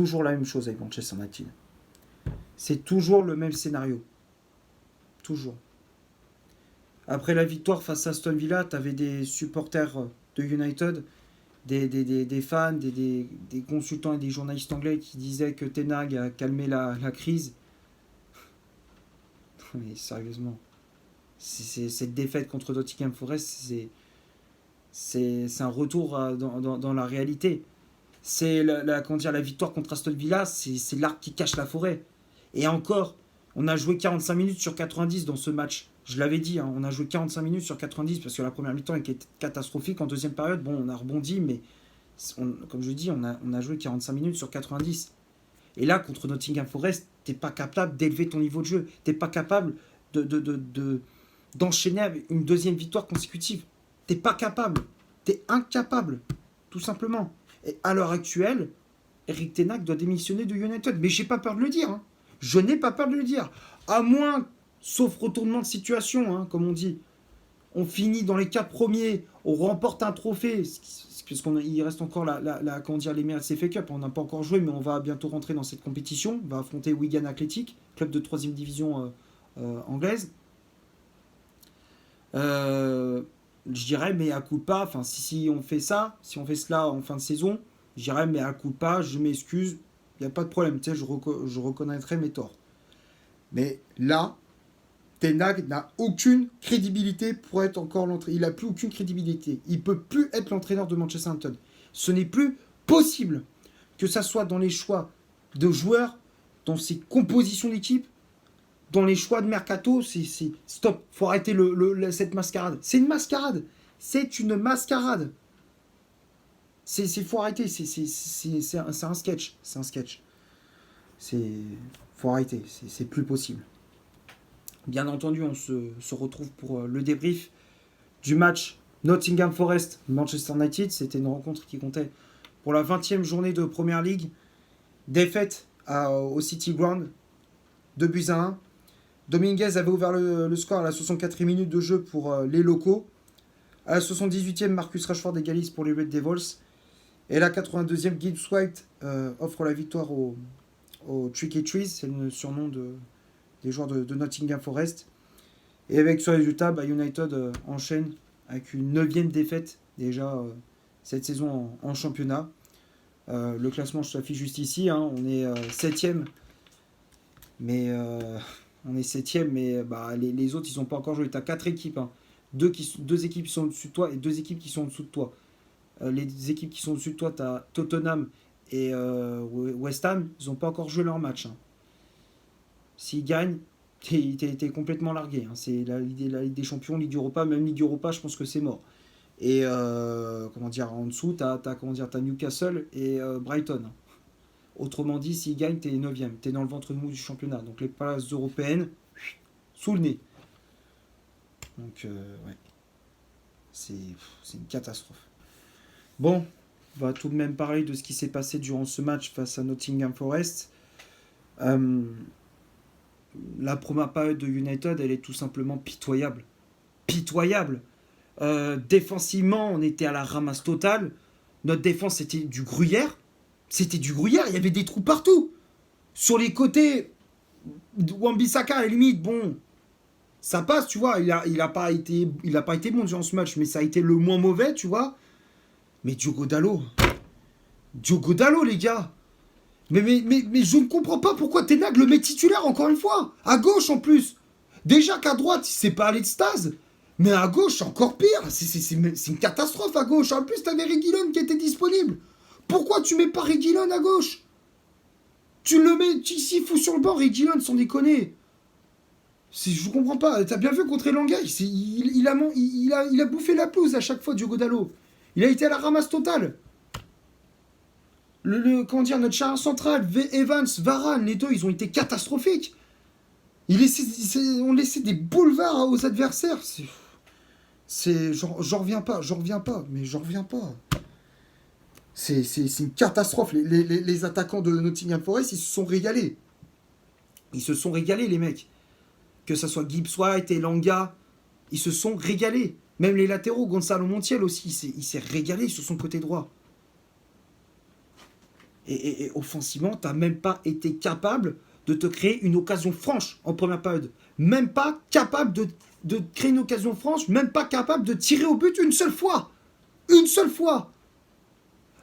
toujours la même chose avec Manchester United. C'est toujours le même scénario. Toujours. Après la victoire face à Aston Villa, tu avais des supporters de United, des fans, des consultants et des journalistes anglais qui disaient que Ten Hag a calmé la crise. Mais sérieusement, cette défaite contre Nottingham Forest, c'est un retour dans la réalité. C'est la victoire contre Aston Villa, c'est l'arbre qui cache la forêt. Et encore, on a joué 45 minutes sur 90 dans ce match. Je l'avais dit, hein, on a joué 45 minutes sur 90 parce que la première mi-temps était catastrophique. En deuxième période, bon, on a rebondi, mais comme je dis, on a joué 45 minutes sur 90. Et là, contre Nottingham Forest, t'es pas capable d'élever ton niveau de jeu. T'es pas capable d'enchaîner avec une deuxième victoire consécutive. T'es pas capable. T'es incapable, tout simplement. Et à l'heure actuelle, Erik ten Hag doit démissionner de United. Mais j'ai pas peur de le dire. Hein. Je n'ai pas peur de le dire. À moins, sauf retournement de situation, hein, comme on dit, on finit dans les 4 premiers, on remporte un trophée, puisqu'il reste encore les meilleurs CFA Cup, on n'a pas encore joué, mais on va bientôt rentrer dans cette compétition, on va affronter Wigan Athletic, club de 3e division anglaise. Je dirais, mais à coup de pas, enfin, si on fait ça, si on fait cela en fin de saison, je dirais, mais à coup de pas, je m'excuse, il n'y a pas de problème, tu sais, je reconnaîtrai mes torts. Mais là, Ten Hag n'a aucune crédibilité pour être encore l'entraîneur. Il n'a plus aucune crédibilité. Il ne peut plus être l'entraîneur de Manchester United. Ce n'est plus possible que ça soit dans les choix de joueurs, dans ses compositions d'équipe, dans les choix de mercato. C'est stop. Faut arrêter cette mascarade. C'est une mascarade. C'est une mascarade. Faut arrêter. C'est un sketch. C'est un sketch. Faut arrêter. C'est plus possible. Bien entendu, on se retrouve pour le débrief du match Nottingham Forest-Manchester United. C'était une rencontre qui comptait pour la 20e journée de Premier League. Défaite au City Ground, 2-1. Dominguez avait ouvert le score à la 64e minute de jeu pour les locaux. À la 78e, Marcus Rashford égalise pour les Red Devils. Et à la 82e, Gibbs White offre la victoire aux Tricky Trees. C'est le surnom des joueurs de Nottingham Forest. Et avec ce résultat, United enchaîne avec une 9e défaite déjà cette saison en championnat. Le classement s'affiche juste ici. Hein, on est 7e. Mais on est 7e, mais les autres, ils n'ont pas encore joué. Tu as 4 équipes. Hein. Deux équipes qui sont au-dessus de toi et 2 équipes qui sont en dessous de toi. Les équipes qui sont au-dessus de toi, tu as Tottenham et West Ham. Ils n'ont pas encore joué leur match. Hein. S'ils gagnent, t'es complètement largué. Hein. C'est la Ligue des Champions, Ligue Europa, même Ligue Europa, je pense que c'est mort. Et en dessous, t'as Newcastle et Brighton. Autrement dit, s'ils gagnent, t'es 9e. T'es dans le ventre mou du championnat. Donc les places européennes, sous le nez. Donc, ouais. C'est une catastrophe. Bon, on va tout de même parler de ce qui s'est passé durant ce match face à Nottingham Forest. La première période de United, elle est tout simplement pitoyable. Pitoyable. Défensivement, on était à la ramasse totale. Notre défense, c'était du gruyère. C'était du gruyère, il y avait des trous partout. Sur les côtés, Wan-Bissaka, à la limite, bon, ça passe, tu vois. Il a pas été bon durant ce match, mais ça a été le moins mauvais, tu vois. Mais Diogo Dalot, les gars. Mais je ne comprends pas pourquoi Ten Hag le met titulaire encore une fois. À gauche en plus. Déjà qu'à droite, il s'est pas allé de stase. Mais à gauche, c'est encore pire. C'est une catastrophe à gauche. En plus, t'avais Reguilon qui était disponible. Pourquoi tu mets pas Reguilon à gauche? Tu le mets, s'il fout sur le banc, Reguilon, sans déconner. Je comprends pas. T'as bien vu contre Elanga, il a bouffé la pelouse à chaque fois, Diogo Dalot. Il a été à la ramasse totale. Notre charnière centrale, Evans, Varane, les deux, ils ont été catastrophiques. On laissait des boulevards aux adversaires. J'en reviens pas. C'est une catastrophe. Les attaquants de Nottingham Forest, ils se sont régalés. Les mecs. Que ça soit Gibbs White et Elanga, ils se sont régalés. Même les latéraux, Gonzalo Montiel aussi, il s'est régalé sur son côté droit. Et offensivement, tu n'as même pas été capable de te créer une occasion franche en première période. Même pas capable de créer une occasion franche, même pas capable de tirer au but une seule fois. Une seule fois.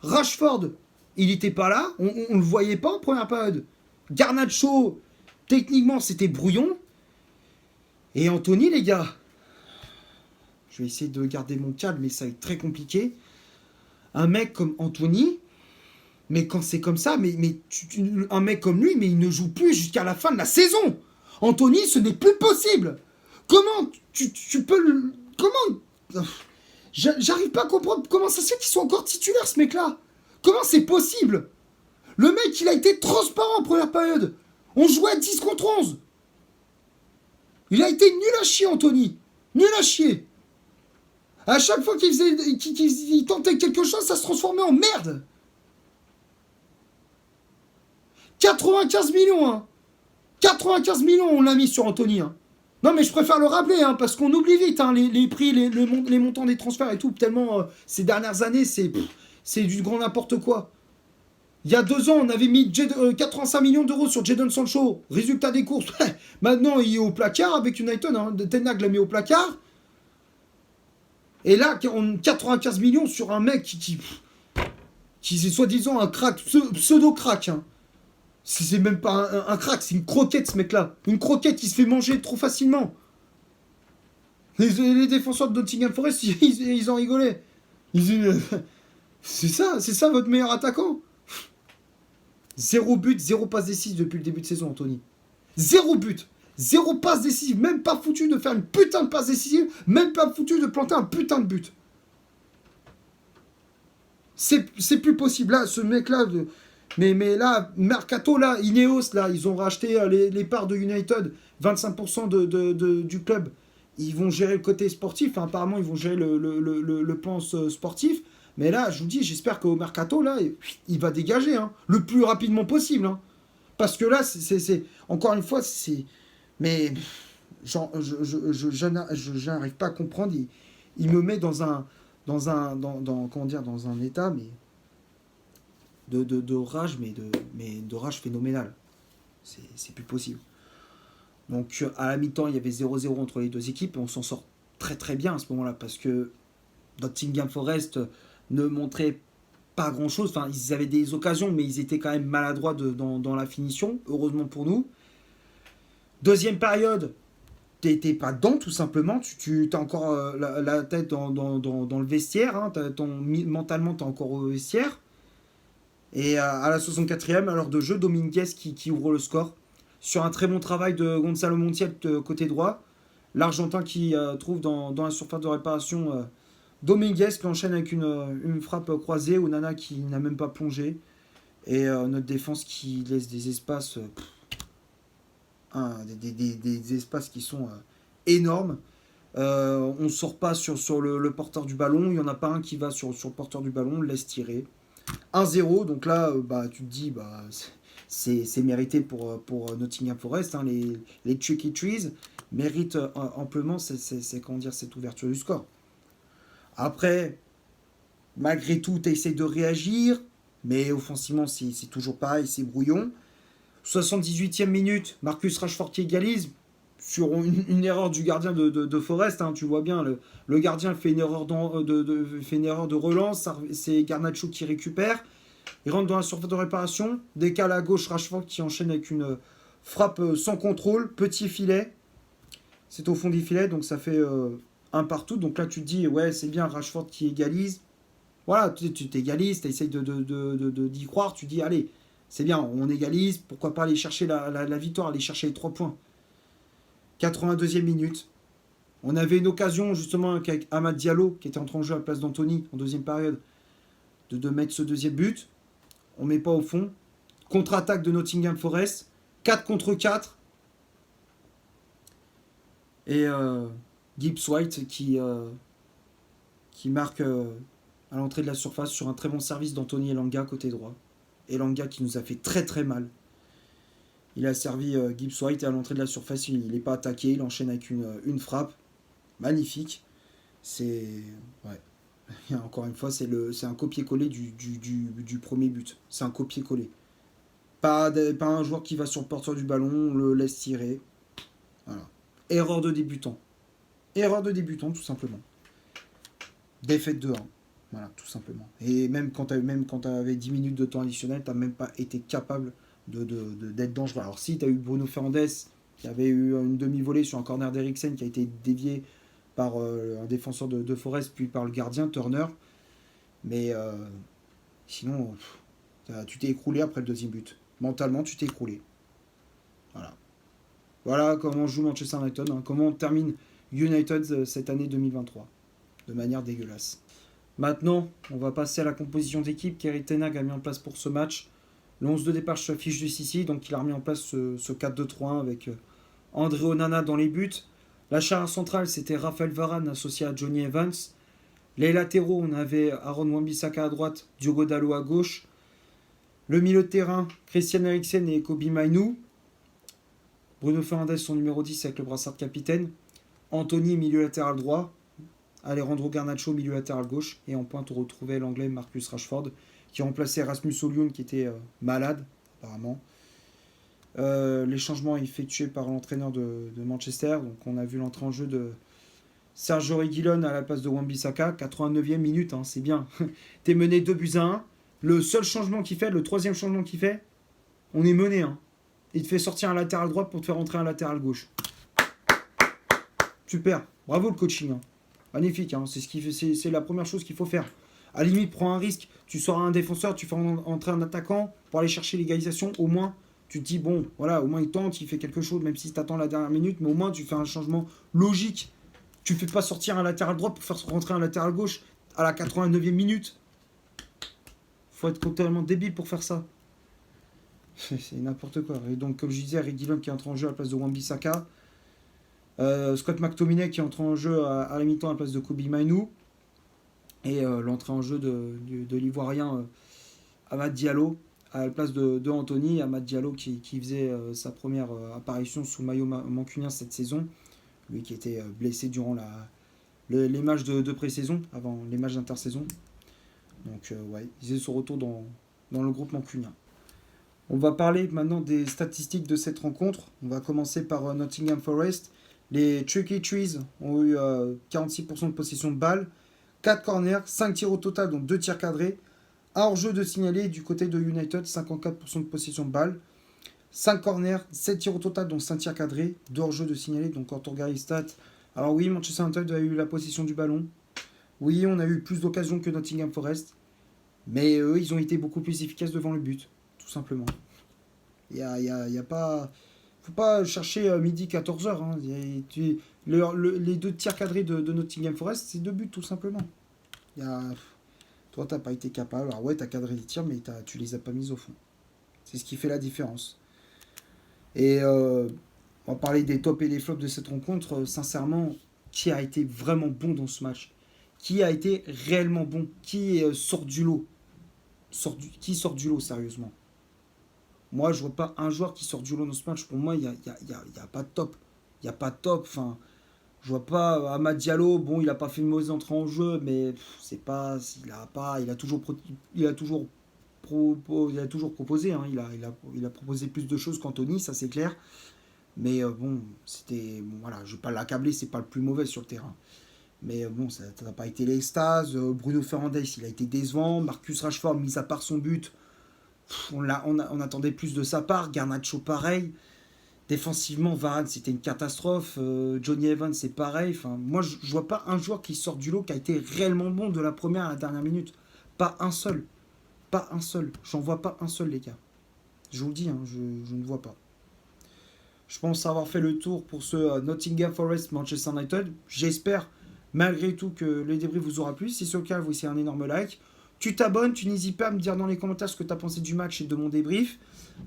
Rashford, il n'était pas là, on ne le voyait pas en première période. Garnacho, techniquement, c'était brouillon. Et Anthony, les gars, je vais essayer de garder mon calme, mais ça va être très compliqué. Un mec comme Anthony, mais quand c'est comme ça, un mec comme lui, mais il ne joue plus jusqu'à la fin de la saison. Anthony, ce n'est plus possible. Comment tu peux... Comment... J'arrive pas à comprendre comment ça se fait qu'ils sont encore titulaires, ce mec-là. Comment c'est possible? Le mec, il a été transparent en première période. On jouait à 10 contre 11. Il a été nul à chier, Anthony. Nul à chier. À chaque fois qu'il tentait quelque chose, ça se transformait en merde. 95 millions, hein. 95 millions, on l'a mis sur Anthony, hein. Non, mais je préfère le rappeler, hein, parce qu'on oublie vite hein, les prix, les montants des transferts et tout, tellement ces dernières années, c'est du grand n'importe quoi. Il y a 2 ans, on avait mis 85 millions d'euros sur Jadon Sancho. Résultat des courses. Maintenant, il est au placard avec United. Hein. Ten Hag l'a mis au placard. Et là, on 95 millions sur un mec qui est soi-disant un crack, pseudo-crack. Hein. C'est même pas un crack, c'est une croquette ce mec-là. Une croquette qui se fait manger trop facilement. Les défenseurs de Nottingham Forest, ils en rigolaient. C'est ça votre meilleur attaquant. 0 but, 0 passe décisive depuis le début de saison, Anthony. 0 but, 0 passe décisive, même pas foutu de faire une putain de passe décisive, même pas foutu de planter un putain de but. C'est plus possible. Là, ce mec-là, mais là, Mercato, là, Ineos, là, ils ont racheté les parts de United, 25% du club. Ils vont gérer le côté sportif, enfin, apparemment, ils vont gérer le plan sportif. Mais là, je vous dis, j'espère qu'au Mercato, là, il va dégager, hein, le plus rapidement possible. Hein. Parce que là, encore une fois, c'est... Mais genre, je n'arrive pas à comprendre. Il me met dans un état, mais de rage, mais de rage phénoménale. C'est plus possible. Donc, à la mi-temps, il y avait 0-0 entre les deux équipes, et on s'en sort très très bien à ce moment-là, parce que Nottingham Forest ne montrait pas grand-chose. Enfin, ils avaient des occasions, mais ils étaient quand même maladroits dans la finition, heureusement pour nous. Deuxième période, t'étais pas dedans, tout simplement. Tu as encore la tête dans le vestiaire. Hein, mentalement, tu es encore au vestiaire. Et à la 64e, à l'heure de jeu, Dominguez qui ouvre le score. Sur un très bon travail de Gonzalo Montiel côté droit. L'Argentin qui trouve dans la surface de réparation Dominguez qui enchaîne avec une frappe croisée. Onana qui n'a même pas plongé. Et notre défense qui laisse des espaces... des espaces qui sont énormes. On ne sort pas sur le porteur du ballon. Il n'y en a pas un qui va sur le porteur du ballon. On le laisse tirer. 1-0. Donc là, tu te dis... c'est mérité pour Nottingham Forest. Hein, les Tricky Trees méritent amplement cette ouverture du score. Après, malgré tout, tu essaies de réagir. Mais offensivement, c'est toujours pareil. C'est brouillon. 78e minute, Marcus Rashford qui égalise sur une erreur du gardien de Forest. Hein, tu vois bien, le gardien fait une erreur de relance. C'est Garnacho qui récupère. Il rentre dans la surface de réparation. Décale à gauche, Rashford qui enchaîne avec une frappe sans contrôle. Petit filet. C'est au fond du filet, donc ça fait un partout. Donc là, tu te dis, ouais, c'est bien Rashford qui égalise. Voilà, tu t'égalises, tu essayes d'y croire. Tu dis, allez, c'est bien, on égalise. Pourquoi pas aller chercher la victoire, aller chercher les 3 points. 82e minute. On avait une occasion, justement, avec Amad Diallo, qui était entré en jeu à la place d'Anthony en deuxième période, de mettre ce deuxième but. On ne met pas au fond. Contre-attaque de Nottingham Forest. 4 contre 4. Et Gibbs White qui marque à l'entrée de la surface sur un très bon service d'Anthony Elanga côté droit. Elanga qui nous a fait très très mal. Il a servi Gibbs White et à l'entrée de la surface, il n'est pas attaqué. Il enchaîne avec une frappe. Magnifique. C'est... Ouais. Et encore une fois, c'est un copier-coller du premier but. C'est un copier-coller. Pas un joueur qui va sur le porteur du ballon, on le laisse tirer. Voilà. Erreur de débutant. Erreur de débutant, tout simplement. Défaite de 1. Voilà, tout simplement. Et même quand tu avais 10 minutes de temps additionnel, tu n'as même pas été capable d'être dangereux. Alors si, tu as eu Bruno Fernandes qui avait eu une demi-volée sur un corner d'Eriksen qui a été dévié par un défenseur de Forest, puis par le gardien, Turner. Mais sinon, tu t'es écroulé après le deuxième but. Mentalement, tu t'es écroulé. Voilà. Voilà comment joue Manchester United, hein, comment on termine United cette année 2023. De manière dégueulasse. Maintenant, on va passer à la composition d'équipe qu'Erik Ten Hag a mis en place pour ce match. Le 11 de départ s'affiche du Sissi, donc il a remis en place ce 4-2-3-1 avec André Onana dans les buts. La charnière centrale, c'était Raphaël Varane associé à Johnny Evans. Les latéraux, on avait Aaron Wan-Bissaka à droite, Diogo Dalot à gauche. Le milieu de terrain, Christian Eriksen et Kobbie Mainoo. Bruno Fernandes, son numéro 10 avec le brassard de capitaine. Anthony, milieu latéral droit. Alejandro Garnacho, milieu latéral gauche. Et en pointe, on retrouvait l'anglais Marcus Rashford, qui remplaçait Rasmus Højlund, qui était malade, apparemment. Les changements effectués par l'entraîneur de Manchester. Donc, on a vu l'entrée en jeu de Sergio Reguilón à la place de Wan-Bissaka. 89e minute, hein, c'est bien. T'es mené 2-1. Le seul changement qu'il fait, le troisième changement qu'il fait, on est mené. Hein. Il te fait sortir un latéral droit pour te faire entrer un latéral gauche. Super. Bravo le coaching. Hein. Magnifique, hein. C'est la première chose qu'il faut faire. À la limite, prends un risque. Tu sors un défenseur, tu fais entrer un attaquant pour aller chercher l'égalisation. Au moins, tu te dis, bon, voilà, au moins il tente, il fait quelque chose, même si tu attends la dernière minute, mais au moins tu fais un changement logique. Tu ne fais pas sortir un latéral droit pour faire rentrer un latéral gauche à la 89e minute. Faut être totalement débile pour faire ça. C'est n'importe quoi. Et donc, comme je disais, Reguilón qui entre en jeu à la place de Wan-Bissaka. Scott McTominay qui entre en jeu à la mi-temps à la place de Kobbie Mainoo. Et l'entrée en jeu de l'Ivoirien Amad Diallo à la place de Anthony. Amad Diallo qui faisait sa première apparition sous le maillot mancunien cette saison. Lui qui était blessé durant les matchs de pré-saison, avant les matchs d'intersaison. Donc ouais, il faisait son retour dans le groupe mancunien. On va parler maintenant des statistiques de cette rencontre. On va commencer par Nottingham Forest. Les Tricky Trees ont eu 46% de possession de balle, 4 corners, 5 tirs au total, donc 2 tirs cadrés. Un hors-jeu de signalé du côté de United, 54% de possession de balle. 5 corners, 7 tirs au total, donc 5 tirs cadrés. 2 hors-jeu de signalé, donc quand on regarde les stats. Alors oui, Manchester United a eu la possession du ballon. Oui, on a eu plus d'occasions que Nottingham Forest. Mais eux, ils ont été beaucoup plus efficaces devant le but, tout simplement. Il y a pas... Faut pas chercher midi 14h. Hein. Les 2 tirs cadrés de Nottingham Forest, c'est 2 buts, tout simplement. Toi, t'as pas été capable. Alors ouais, t'as cadré les tirs, mais tu les as pas mis au fond. C'est ce qui fait la différence. Et on va parler des tops et des flops de cette rencontre. Sincèrement, qui a été vraiment bon dans ce match? Qui a été réellement bon? Qui sort du lot? Qui sort du lot, sérieusement? Moi, je vois pas un joueur qui sort du lot dans ce match. Pour moi, il y a pas de top. Il n'y a pas de top. Enfin, je vois pas Amad Diallo. Bon, il a pas fait une mauvaise entrée en jeu, mais c'est pas, il a toujours proposé. Hein. Il a proposé plus de choses qu'Anthony, ça c'est clair. Mais bon, voilà, je vais pas l'accabler, c'est pas le plus mauvais sur le terrain. Mais bon, ça n'a pas été l'extase. Bruno Fernandes, il a été décevant. Marcus Rashford, mis à part son but, on attendait plus de sa part. Garnacho, pareil. Défensivement, Varane, c'était une catastrophe. Johnny Evans, c'est pareil. Enfin, moi, je ne vois pas un joueur qui sort du lot qui a été réellement bon de la première à la dernière minute. Pas un seul. Pas un seul. J'en vois pas un seul, les gars. Je vous le dis, hein, je ne vois pas. Je pense avoir fait le tour pour ce Nottingham Forest Manchester United. J'espère malgré tout que le débrief vous aura plu. Si c'est le cas, vous laissez un énorme like. Tu t'abonnes, tu n'hésites pas à me dire dans les commentaires ce que tu as pensé du match et de mon débrief.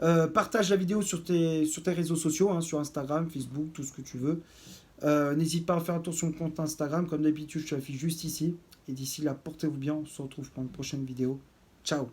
Partage la vidéo sur tes réseaux sociaux, hein, sur Instagram, Facebook, tout ce que tu veux. N'hésite pas à faire un tour sur mon compte Instagram. Comme d'habitude, je te l'affiche juste ici. Et d'ici là, portez-vous bien. On se retrouve pour une prochaine vidéo. Ciao.